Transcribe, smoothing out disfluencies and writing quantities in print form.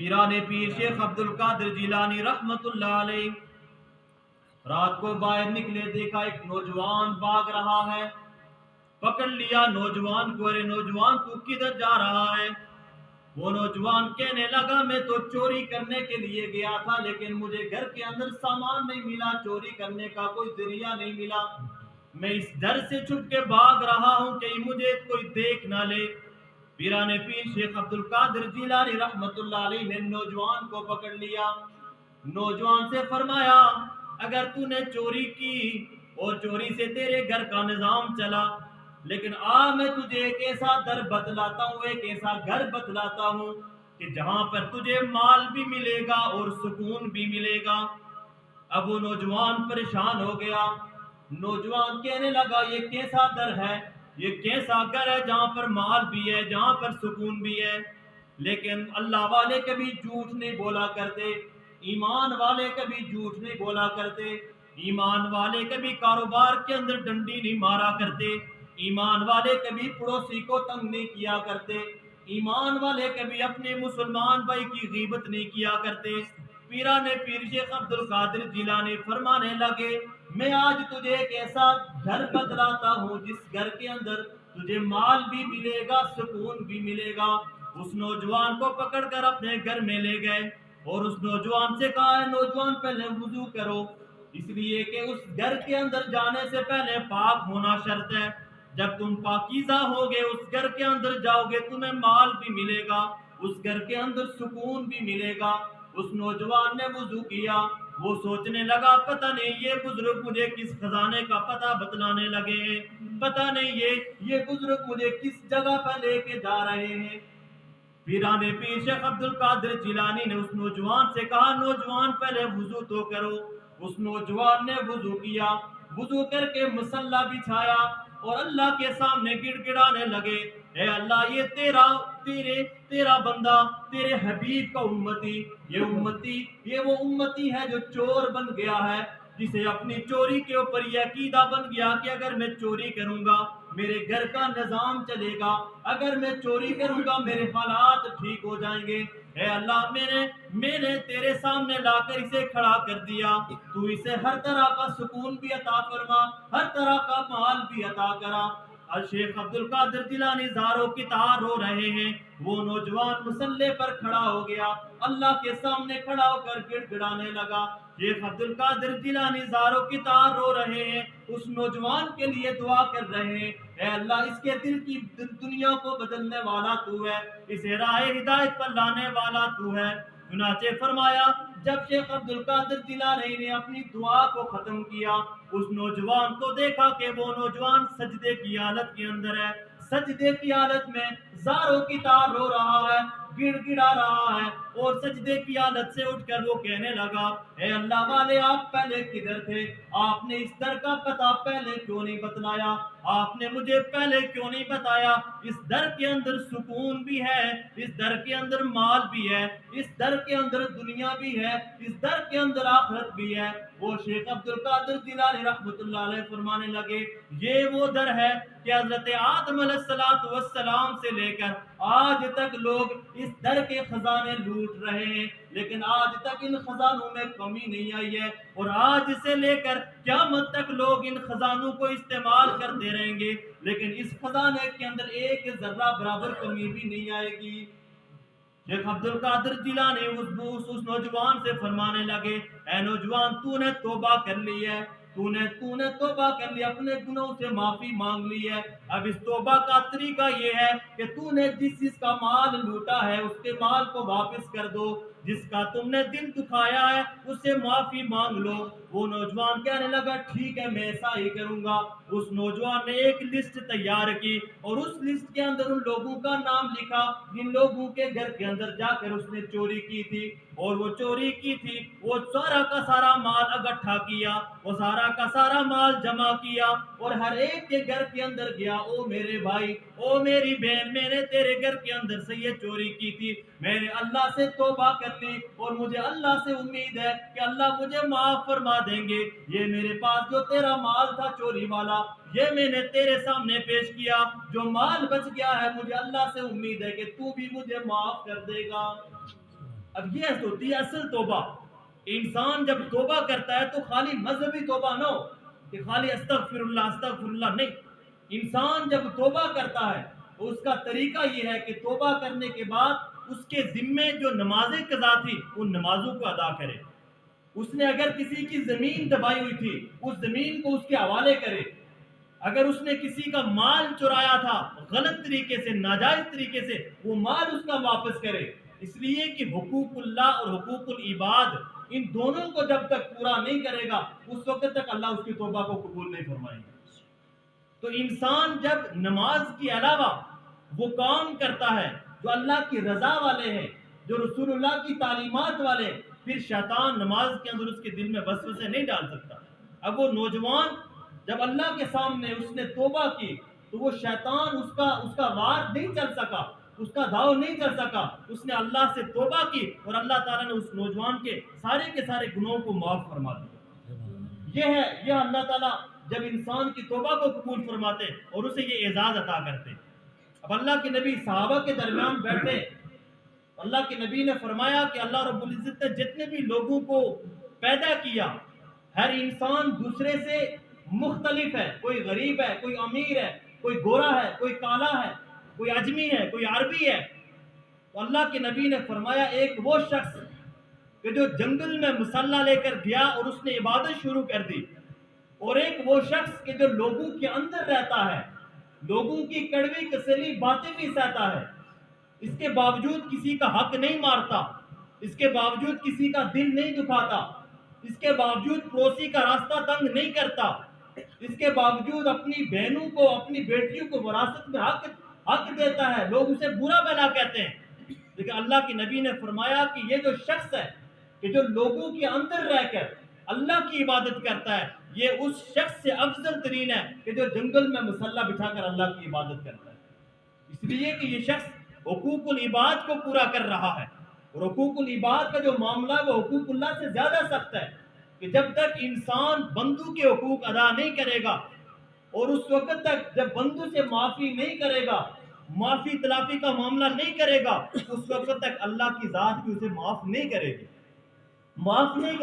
پیران پیر شیخ عبد القادر جیلانی رحمت اللہ علیہ رات کو باہر نکلے، دیکھا ایک نوجوان بھاگ رہا ہے، پکڑ لیا نوجوان کو، ارے نوجوان تو کدھر جا رہا ہے؟ وہ نوجوان کہنے لگا میں تو چوری کرنے کے لیے گیا تھا، لیکن مجھے گھر کے اندر سامان نہیں ملا، چوری کرنے کا کوئی ذریعہ نہیں ملا، میں اس ڈر سے چھپ کے بھاگ رہا ہوں کہ مجھے کوئی دیکھ نہ لے۔ پیران پیر شیخ عبد القادر جیلانی رحمت اللہ علیہ نے نوجوان کو پکڑ لیا، نوجوان سے فرمایا اگر تو نے چوری کی اور چوری سے تیرے گھر کا نظام چلا، لیکن میں تجھے ایک ایسا در بتلاتا ہوں، ایک ایسا گھر بتلاتا ہوں کہ جہاں پر تجھے مال بھی ملے گا اور سکون بھی ملے گا۔ اب وہ نوجوان پریشان ہو گیا، نوجوان کہنے لگا یہ کیسا در ہے، یہ کیسا گھر ہے جہاں پر مال بھی ہے، جہاں پر سکون بھی ہے؟ لیکن اللہ والے کبھی جھوٹ نہیں بولا کرتے، ایمان والے کبھی جھوٹ نہیں بولا کرتے، ایمان والے کبھی کاروبار کے اندر ڈنڈی نہیں مارا کرتے، ایمان والے کبھی پڑوسی کو تنگ نہیں کیا کرتے، ایمان والے کبھی اپنے مسلمان بھائی کی غیبت نہیں کیا کرتے۔ پیران پیر شیخ عبد القادر جیلانی فرمانے لگے میں آج تجھے ایک ایسا گھر بتلاتا ہوں جس گھر کے اندر تجھے مال بھی ملے گا، سکون بھی ملے گا۔ اس نوجوان کو پکڑ کر اپنے گھر میں لے گئے اور اس نوجوان سے کہا ہے نوجوان پہلے وضو کرو، اس لیے کہ اس گھر کے اندر جانے سے پہلے پاک ہونا شرط ہے، جب تم پاکیزہ ہوگے اس گھر کے اندر جاؤ گے تمہیں مال بھی ملے گا، اس گھر کے اندر سکون بھی ملے گا۔ اس نوجوان نے وضو کیا، وہ سوچنے لگا پتہ نہیں یہ بزرگ مجھے کس خزانے کا پتہ بتلانے لگے ہیں، پتہ نہیں یہ بزرگ مجھے کس جگہ پر لے کے جا رہے ہیں۔ پیران پیر شیخ عبد القادر جیلانی نے اس نوجوان سے کہا نوجوان پہلے وضو تو کرو۔ اس نوجوان نے وضو کیا، وضو کر کے مصلی بچھایا اور اللہ کے سامنے گڑ گڑانے لگے اے اللہ یہ تیرا بندہ، تیرے حبیب کا امتی، یہ وہ امتی ہے جو چور بن گیا ہے، جسے اپنی چوری کے اوپر یہ عقیدہ بن گیا کہ اگر میں چوری کروں گا میرے گھر کا نظام چلے گا، اگر میں چوری کروں گا میرے حالات ٹھیک ہو جائیں گے۔ اے اللہ میں نے تیرے سامنے لا کر اسے کھڑا کر دیا، تو اسے ہر طرح کا سکون بھی عطا فرما، ہر طرح کا مال بھی عطا کرا۔ شیخ عبد القادر جیلانی زاروں کی تار رو رہے ہیں، وہ نوجوان مصلی پر کھڑا ہو گیا، اللہ کے سامنے کھڑا ہو کر گڑ گڑانے لگا۔ شیخ عبد القادر جیلانی زاروں کی تار رو رہے ہیں، اس نوجوان کے لیے دعا کر رہے ہیں اے اللہ اس کے دل کی دنیا کو بدلنے والا تو ہے، اسے راہ ہدایت پر لانے والا تو ہے۔ چنانچہ فرمایا جب شیخ عبد القادر جیلانی نے اپنی دعا کو ختم کیا، اس نوجوان کو دیکھا کہ وہ نوجوان سجدے کی حالت کے اندر ہے، سجدے کی حالت میں زاروں کی تار رو رہا ہے، گڑ گڑا رہا ہے اور سجدے کی حالت سے اٹھ کر وہ کہنے لگا اے اللہ والے آپ پہلے کدھر تھے؟ آپ نے اس در کا پتہ پہلے کیوں نہیں بتلایا؟ آپ نے مجھے پہلے کیوں نہیں بتایا؟ اس در کے اندر سکون بھی ہے، اس در کے اندر مال بھی ہے، اس در کے اندر دنیا بھی ہے، اس در کے اندر آخرت بھی ہے۔ وہ شیخ عبد القادر جیلانی رحمت اللہ علیہ فرمانے لگے یہ وہ در ہے کہ حضرت آدم علیہ السلام سے لے کر آج تک لوگ اس در کے خزانے لوٹ رہے ہیں، لیکن آج تک ان خزانوں میں کمی نہیں آئی ہے، اور آج سے لے کر قیامت تک لوگ ان خزانوں کو استعمال کرتے رہیں گے، لیکن اس خزانے کے اندر ایک ذرہ برابر کمی بھی نہیں آئے گی۔ شیخ عبد القادر جیلانی اس نوجوان سے فرمانے لگے اے نوجوان تو نے توبہ کر لی ہے، تو نے توبہ کر لی، اپنے گناہوں سے معافی مانگ لی ہے، اب اس توبہ کا طریقہ یہ ہے کہ تو نے جس کا مال لوٹا ہے اس کے مال کو واپس کر دو، جس کا تم نے دل دکھایا ہے اس سے معافی مانگ لو۔ وہ نوجوان کہنے لگا ٹھیک ہے میں ایسا ہی کروں گا۔ اس نوجوان نے ایک لسٹ تیار کی اور اس لسٹ کے اندر ان لوگوں کا نام لکھا جن لوگوں کے گھر کے اندر جا کر اس نے چوری کی تھی، اور وہ چوری کی تھی وہ سارا کا سارا مال اکٹھا کیا، وہ سارا کا سارا مال جمع کیا اور ہر ایک کے گھر کے اندر گیا او میرے بھائی، او میری بہن، میں نے تیرے گھر کے اندر سے یہ چوری کی تھی، میں نے اللہ سے توبہ کر لی اور مجھے اللہ سے امید ہے کہ اللہ مجھے معاف فرما دیں گے، یہ میرے پاس جو تیرا مال تھا چوری والا یہ میں نے تیرے سامنے پیش کیا، جو مال بچ گیا ہے مجھے اللہ سے امید ہے کہ تو بھی مجھے معاف کر دے گا۔ اب یہ ہوتی ہے اصل توبہ. انسان جب توبہ کرتا ہے تو خالی مذہبی توبہ نہ ہو کہ خالی استغفر اللہ نہیں. انسان جب توبہ کرتا ہے تو اس کا طریقہ یہ ہے کہ توبہ کرنے کے بعد اس کے ذمے جو نمازیں قضا تھی ان نمازوں کو ادا کرے. اس نے اگر کسی کی زمین دبائی ہوئی تھی اس زمین کو اس کے حوالے کرے. اگر اس نے کسی کا مال چرایا تھا غلط طریقے سے ناجائز طریقے سے وہ مال اس کا واپس کرے. اس لیے کہ حقوق اللہ اور حقوق العباد ان دونوں کو جب تک پورا نہیں کرے گا اس وقت تک اللہ اس کی توبہ کو قبول نہیں فرمائے گا. تو انسان جب نماز کے علاوہ وہ کام کرتا ہے جو اللہ کی رضا والے ہیں جو رسول اللہ کی تعلیمات والے پھر شیطان نماز کے اندر اس کے دل میں وسوسے نہیں ڈال سکتا. اب وہ نوجوان جب اللہ کے سامنے اس نے توبہ کی تو وہ شیطان اس کا وار نہیں چل سکا اس کا دھاؤ نہیں چل سکا. اس نے اللہ سے توبہ کی اور اللہ تعالیٰ نے اس نوجوان کے سارے گناہوں کو معاف فرما دیا. یہ اللہ تعالیٰ جب انسان کی توبہ کو قبول فرماتے اور اسے یہ اعزاز عطا کرتے. اب اللہ کے نبی صحابہ کے درمیان بیٹھے. اللہ کے نبی نے فرمایا کہ اللہ رب العزت نے جتنے بھی لوگوں کو پیدا کیا ہر انسان دوسرے سے مختلف ہے. کوئی غریب ہے کوئی امیر ہے کوئی گورا ہے کوئی کالا ہے کوئی اجمی ہے کوئی عربی ہے. تو اللہ کے نبی نے فرمایا ایک وہ شخص کہ جو جنگل میں مسلح لے کر گیا اور اس نے عبادت شروع کر دی اور ایک وہ شخص کہ جو لوگوں کے اندر رہتا ہے لوگوں کی کڑوی کسیلی باتیں بھی سہتا ہے اس کے باوجود کسی کا حق نہیں مارتا اس کے باوجود کسی کا دل نہیں دکھاتا اس کے باوجود پڑوسی کا راستہ تنگ نہیں کرتا اس کے باوجود اپنی بہنوں کو اپنی بیٹیوں کو وراثت میں حق دیتا ہے. لوگ اسے برا بھلا کہتے ہیں لیکن اللہ کے نبی نے فرمایا کہ یہ جو شخص ہے کہ جو لوگوں کے اندر رہ کر اللہ کی عبادت کرتا ہے یہ اس شخص سے افضل ترین ہے کہ جو جنگل میں مسلح بٹھا کر اللہ کی عبادت کرتا ہے. اس لیے کہ یہ شخص حقوق العباد کو پورا کر رہا ہے اور حقوق العباد کا جو معاملہ ہے وہ حقوق اللہ سے زیادہ سخت ہے کہ جب تک انسان بندوں کے حقوق ادا نہیں کرے گا اور اس وقت تک جب بندوں سے معافی نہیں کرے گا معافی تلافی کا معاملہ نہیں کرے گا اس وقت تک اللہ کی ذات بھی اسے معاف نہیں کرے گی معاف نہیں